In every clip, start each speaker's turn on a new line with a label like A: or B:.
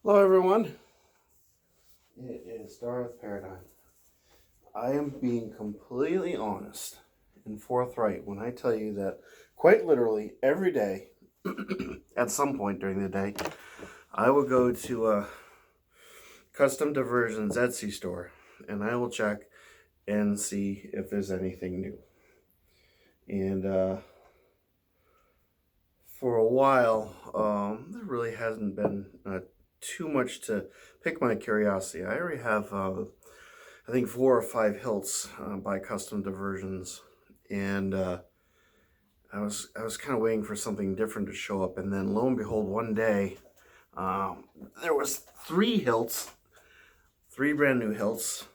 A: Hello everyone, it is Darth Paradigm. I am being completely honest and forthright when I tell you that quite literally every day, at some point during the day, I will go to a Custom Diversions Etsy store and I will check and see if there's anything new. And for a while, there really hasn't been too much to pique my curiosity. I already have, I think, 4 or 5 hilts by Custom Diversions, and I was kind of waiting for something different to show up, and then lo and behold, one day there was 3 hilts, 3 brand new hilts.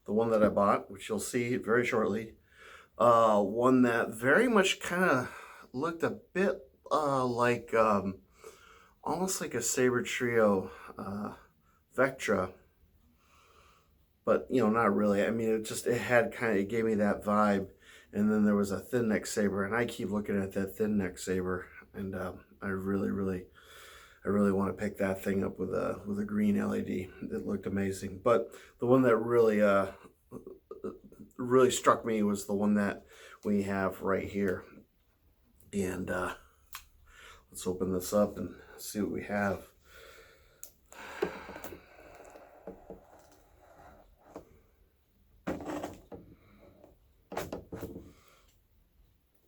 A: The one that I bought, which you'll see very shortly, one that very much kind of looked a bit like almost like a saber trio Vectra, but not really. I mean, it gave me that vibe. And then there was a thin neck saber, and I keep looking at that thin neck saber, and I really want to pick that thing up with a green LED. It looked amazing. But the one that really struck me was the one that we have right here. And let's open this up and see what we have.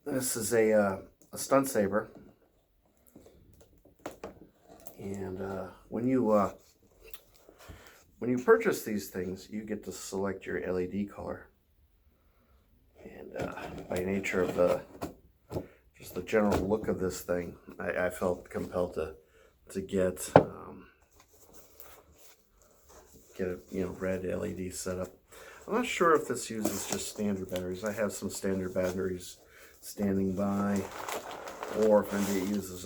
A: This is a stunt saber, and when you purchase these things, you get to select your LED color. And by nature of just the general look of this thing, I felt compelled to get a red LED setup. I'm not sure if this uses just standard batteries. I have some standard batteries standing by, or if maybe it uses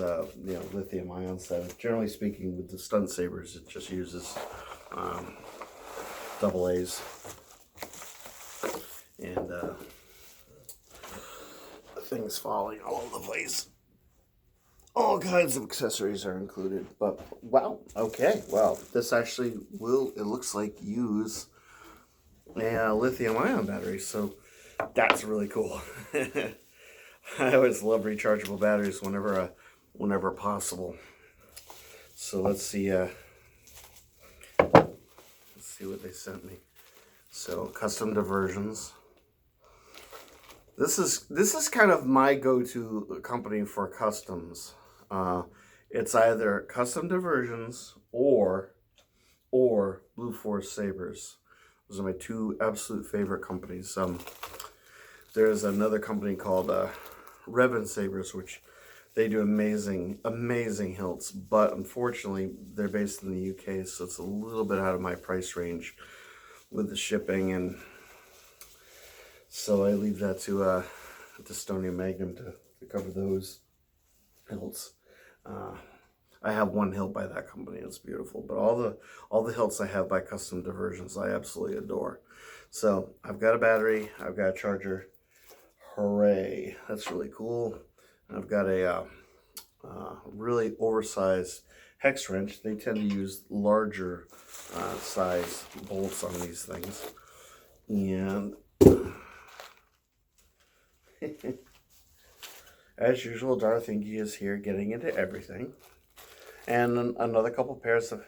A: lithium ion setup. Generally speaking, with the stunt sabers, it just uses double A's. And the thing's falling all over the place. All kinds of accessories are included, but wow, okay, well, this actually will, it looks like, use a lithium ion battery, so that's really cool. I always love rechargeable batteries whenever possible. So let's see what they sent me. So Custom Diversions. This is kind of my go-to company for customs. It's either Custom Diversions or Blue Force Sabers. Those are my 2 absolute favorite companies. There's another company called Revan Sabers, which they do amazing hilts, but unfortunately they're based in the UK, so it's a little bit out of my price range with the shipping, and so I leave that to Dystonia Magnum to cover those hilts. I have 1 hilt by that company. It's beautiful, but all the hilts I have by Custom Diversions I absolutely adore. So I've got a battery, I've got a charger. Hooray, that's really cool. I've got a really oversized hex wrench. They tend to use larger size bolts on these things. And as usual, Darthingy is here getting into everything. And another couple pairs of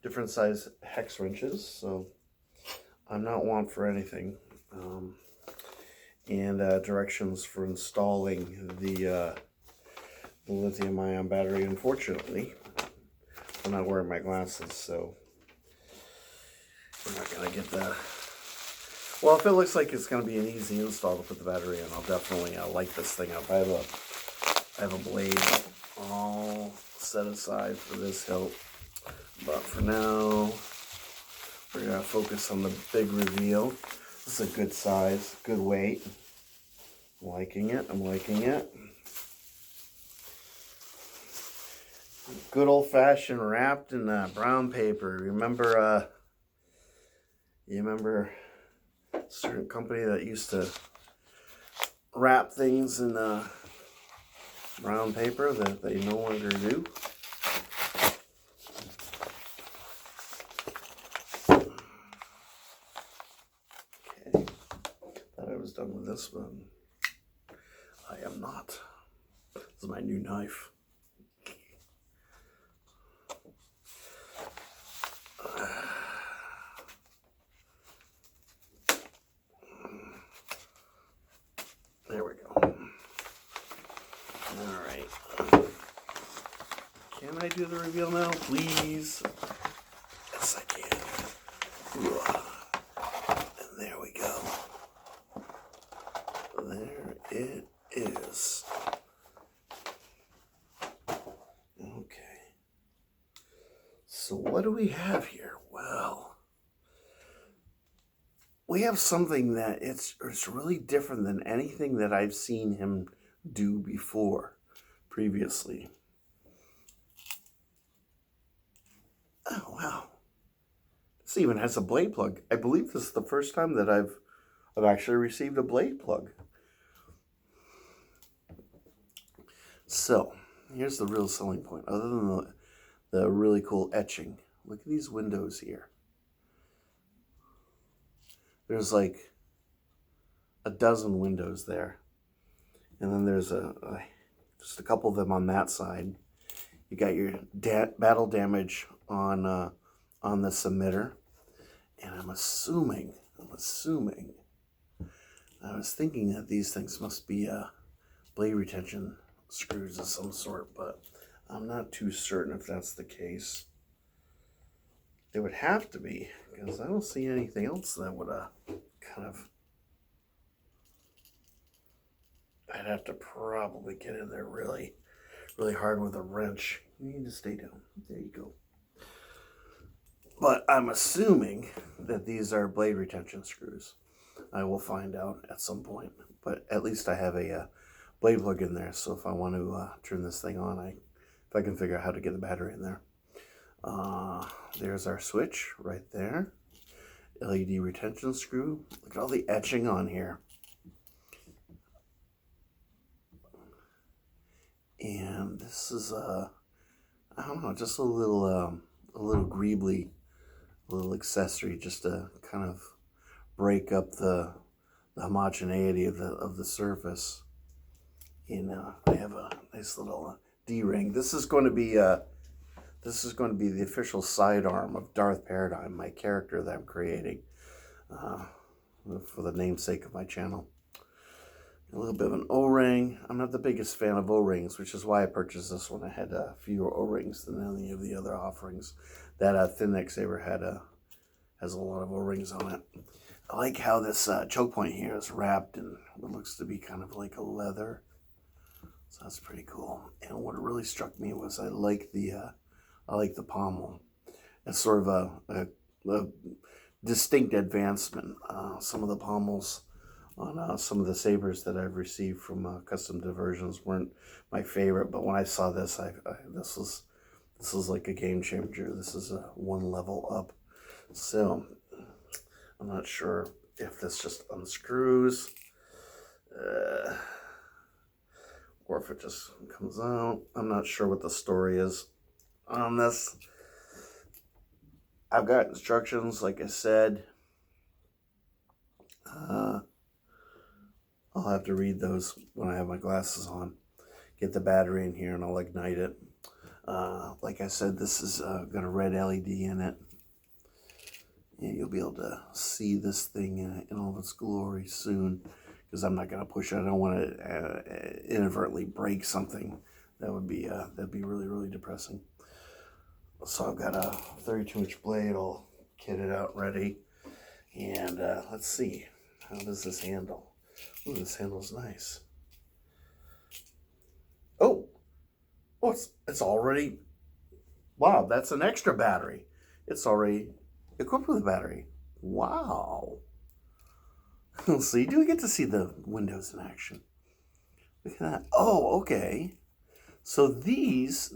A: different size hex wrenches, so I'm not one for anything. And directions for installing the lithium ion battery. Unfortunately, I'm not wearing my glasses, so I'm not gonna get that. Well, if it looks like it's gonna be an easy install to put the battery in, I'll definitely light this thing up. I have a blade all set aside for this hilt, but for now we're gonna focus on the big reveal. This is a good size, good weight. I'm liking it. Good old-fashioned wrapped in brown paper. You remember a certain company that used to wrap things in brown paper that they no longer do? done with this one. I am not. This is my new knife. There we go. All right. Can I do the reveal now, please? Yes, I can. And there we go. There it is. Okay. So what do we have here? Well, we have something that it's really different than anything that I've seen him do previously. Oh, wow. This even has a blade plug. I believe this is the first time that I've actually received a blade plug. So, here's the real selling point. Other than the really cool etching. Look at these windows here. There's like a dozen windows there. And then there's just a couple of them on that side. You got your battle damage on the submitter. And I'm assuming, I was thinking that these things must be blade retention screws of some sort, but I'm not too certain if that's the case. They would have to be, because I don't see anything else that would kind of... I'd have to probably get in there really, really hard with a wrench. You need to stay down. There you go. But I'm assuming that these are blade retention screws. I will find out at some point. But at least I have a blade plug in there. So if I want to turn this thing on, if I can figure out how to get the battery in there. There's our switch right there. LED retention screw. Look at all the etching on here. And this is I don't know, just a little greebly little accessory just to kind of break up the homogeneity of the surface. And I have a nice little D-ring. This is going to be the official sidearm of Darth Paradigm, my character that I'm creating for the namesake of my channel. A little bit of an O-ring. I'm not the biggest fan of O-rings, which is why I purchased this one. I had fewer O-rings than any of the other offerings. That thin neck saber has a lot of O-rings on it. I like how this choke point here is wrapped in what looks to be kind of like a leather. So that's pretty cool. And what really struck me was I like the pommel. It's sort of a distinct advancement. Some of the pommels on some of the sabers that I've received from Custom Diversions weren't my favorite, but when I saw this, this was like a game changer. This is a one level up. So I'm not sure if this just unscrews or if it just comes out. I'm not sure what the story is on this. I've got instructions, like I said. I'll have to read those when I have my glasses on. Get the battery in here and I'll ignite it. Like I said, this is got a red LED in it. And you'll be able to see this thing in all of its glory soon. Because I'm not going to push it. I don't want to inadvertently break something. That'd be really, really depressing. So I've got a 32-inch blade all kitted out ready. And let's see. How does this handle? Ooh, this handle's nice. Oh, it's already, wow, that's an extra battery. It's already equipped with a battery. Wow. So you do get to see the windows in action. Look at that. Oh, okay. So these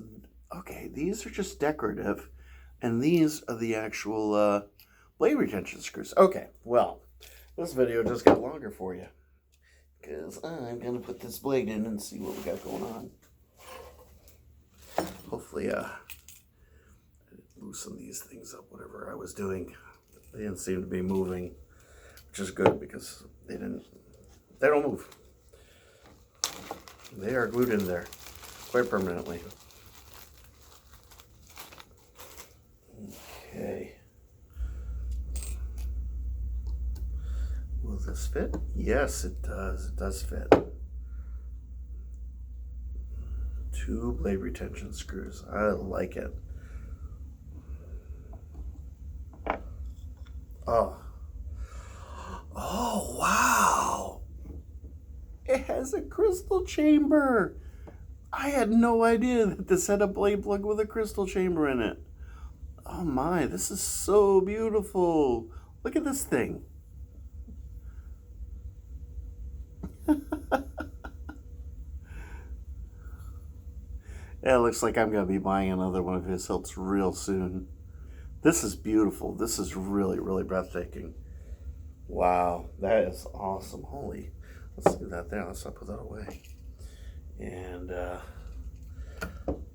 A: are just decorative, and these are the actual blade retention screws. Okay, well, this video just got longer for you, because I'm going to put this blade in and see what we got going on. Hopefully, I didn't loosen these things up, whatever I was doing. They didn't seem to be moving, which is good because they didn't they don't move. They are glued in there quite permanently. Okay. Will this fit? Yes, it does. It does fit. 2 blade retention screws. I like it. Oh. Oh, wow. It has a crystal chamber. I had no idea that this had a blade plug with a crystal chamber in it. Oh my, this is so beautiful. Look at this thing. Yeah, it looks like I'm going to be buying another one of his hilts real soon. This is beautiful. This is really, really breathtaking. Wow, that is awesome. Holy, let's do that there. Let's not put that away. And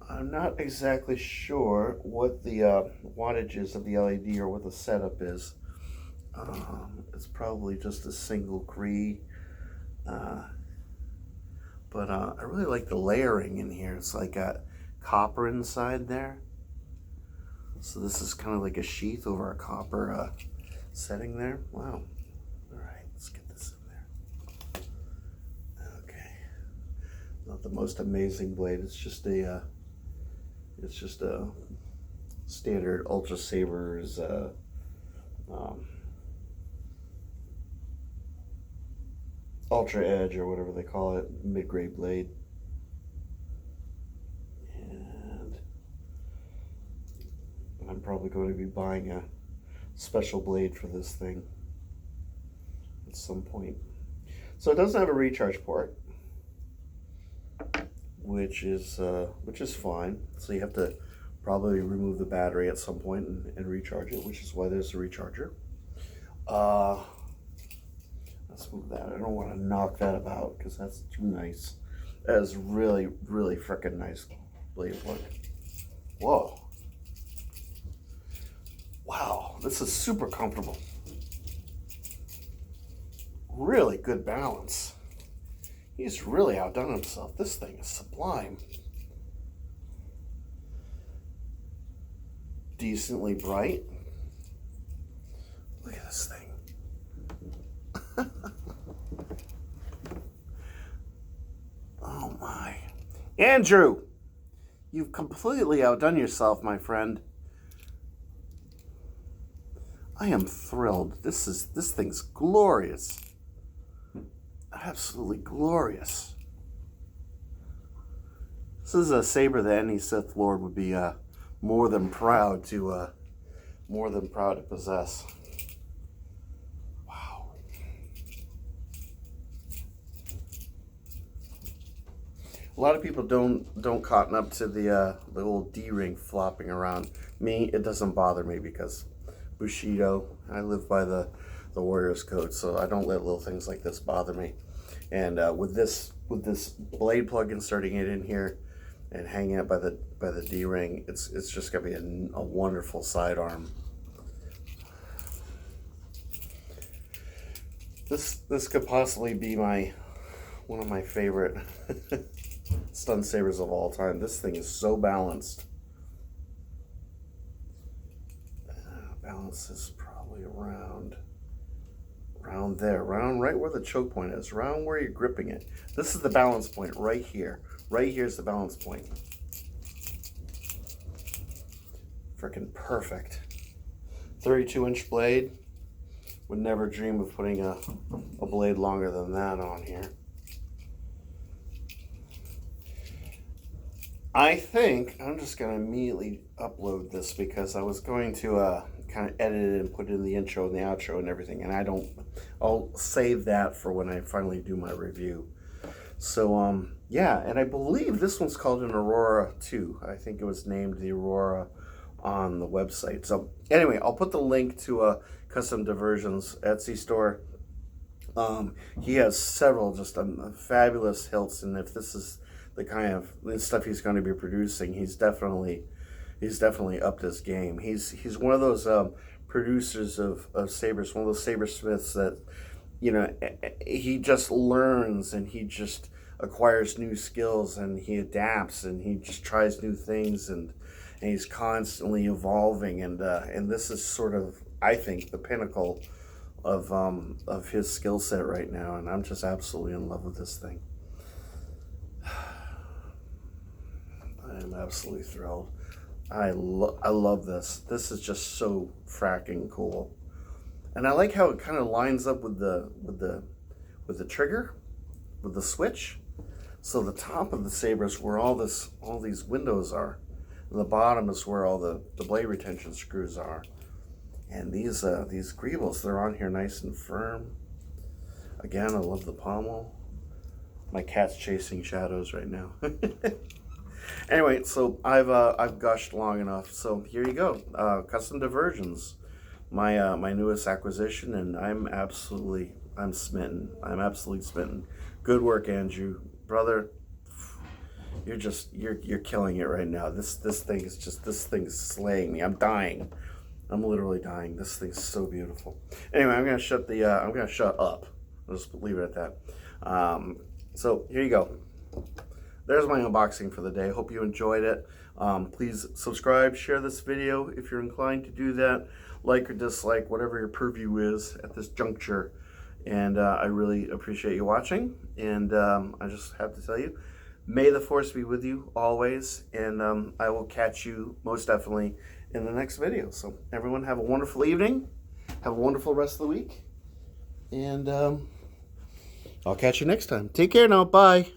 A: I'm not exactly sure what the wattage is of the LED or what the setup is. It's probably just a single Cree. But I really like the layering in here. It's like got copper inside there. So this is kind of like a sheath over a copper setting there. Wow. All right, let's get this in there. Okay. Not the most amazing blade. It's just a standard Ultra Sabers Ultra Edge or whatever they call it, mid-grade blade. And I'm probably going to be buying a special blade for this thing at some point. So it doesn't have a recharge port, which is fine. So you have to probably remove the battery at some point and recharge it, which is why there's a recharger. Let's move that. I don't want to knock that about because that's too nice. That is really, really freaking nice blade plug. Whoa. Wow, this is super comfortable. Really good balance. He's really outdone himself. This thing is sublime. Decently bright. Look at this thing. Oh my. Andrew, you've completely outdone yourself, my friend. I am thrilled. This thing's glorious. Absolutely glorious. This is a saber that any Sith Lord would be more than proud to possess. Wow. A lot of people don't cotton up to the old D-ring flopping around. Me, it doesn't bother me because Bushido. I live by the Warriors code, so I don't let little things like this bother me. And with this blade plug inserting it in here and hanging it by the D-ring, it's just gonna be a wonderful sidearm. This could possibly be one of my favorite stunt sabers of all time. This thing is so balanced. Balance is probably around there, around right where the choke point is, around where you're gripping it. This is the balance point right here. Right here is the balance point. Freaking perfect. 32-inch blade. Would never dream of putting a blade longer than that on here. I think I'm just going to immediately upload this because I was going to kind of edit it and put it in the intro and the outro and everything, and I'll save that for when I finally do my review. So yeah, and I believe this one's called an Aurora too. I think it was named the Aurora on the website. So anyway, I'll put the link to a Custom Diversions Etsy store. He has several just fabulous hilts, and if this is the kind of stuff he's going to be producing, he's definitely upped his game. He's one of those producers of sabers, one of those sabersmiths that you know, he just learns and he just acquires new skills and he adapts and he just tries new things and he's constantly evolving and this is sort of, I think, the pinnacle of his skill set right now, and I'm just absolutely in love with this thing. I am absolutely thrilled. I love this. This is just so fracking cool. And I like how it kind of lines up with the trigger, with the switch. So the top of the saber is where all these windows are. And the bottom is where all the blade retention screws are. And these greebles, they're on here nice and firm. Again, I love the pommel. My cat's chasing shadows right now. Anyway, so I've gushed long enough. So here you go, Custom Diversions, my newest acquisition, and I'm smitten. I'm absolutely smitten. Good work, Andrew, brother. You're killing it right now. This thing is slaying me. I'm dying. I'm literally dying. This thing's so beautiful. Anyway, I'm gonna shut up. I'll just leave it at that. So here you go. There's my unboxing for the day. Hope you enjoyed it. Please subscribe, share this video if you're inclined to do that. Like or dislike, whatever your purview is at this juncture. And I really appreciate you watching. And I just have to tell you, may the force be with you always. And I will catch you most definitely in the next video. So everyone have a wonderful evening. Have a wonderful rest of the week. And I'll catch you next time. Take care now. Bye.